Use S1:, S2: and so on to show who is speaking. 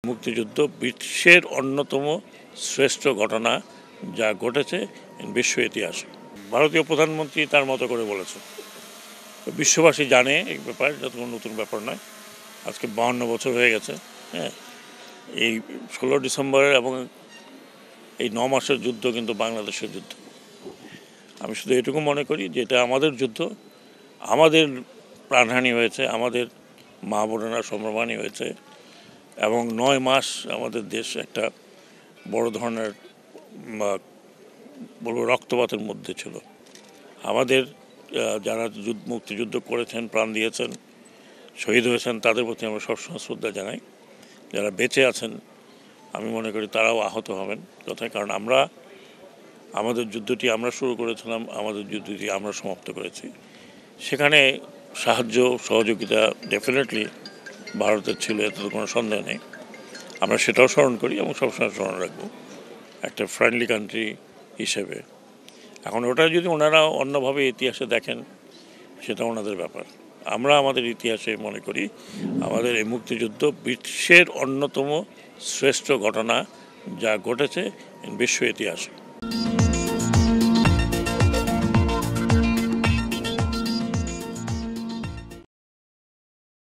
S1: মুক্তিযুদ্ধ বিশ্বের অন্যতম শ্রেষ্ঠ ঘটনা যা ঘটেছে বিশ্ব ইতিহাসে। ভারতীয় প্রধানমন্ত্রী তার মতো করে বলেছেন, বিশ্ববাসী জানে এই ব্যাপার, যত কোনো নতুন ব্যাপার নয়। আজকে 52 বছর হয়ে গেছে। হ্যাঁ, এই 16 ডিসেম্বরের এবং এই 9 মাসের যুদ্ধ কিন্তু বাংলাদেশের যুদ্ধ। আমি শুধু এটুকু মনে করি যে এটা আমাদের যুদ্ধ, আমাদের প্রাণহানি হয়েছে, আমাদের মা বোনেরা সম্ভ্রমানি হয়েছে এবং 9 মাস আমাদের দেশ একটা বড় ধরনের বলবো রক্তপাতের মধ্যে ছিল। আমাদের যারা মুক্তিযুদ্ধ করেছেন, প্রাণ দিয়েছেন, শহীদ হয়েছেন, তাদের প্রতি আমরা সবসময় শ্রদ্ধা জানাই। যারা বেঁচে আছেন আমি মনে করি তারাও আহত হবেন কোথায়, কারণ আমাদের যুদ্ধটি আমরা শুরু করেছিলাম, আমাদের যুদ্ধটি আমরা সমাপ্ত করেছি। সেখানে সাহায্য সহযোগিতা ডেফিনেটলি ভারতের ছিল, এতে তো কোনো সন্দেহ নেই। আমরা সেটাও স্মরণ করি এবং সবসময় স্মরণ রাখবো একটা ফ্রেন্ডলি কান্ট্রি হিসেবে। এখন ওটা যদি ওনারা অন্যভাবে ইতিহাসে দেখেন সেটা ওনাদের ব্যাপার। আমরা আমাদের ইতিহাসে মনে করি আমাদের এই মুক্তিযুদ্ধ বিশ্বের অন্যতম শ্রেষ্ঠ ঘটনা যা ঘটেছে বিশ্ব ইতিহাসে।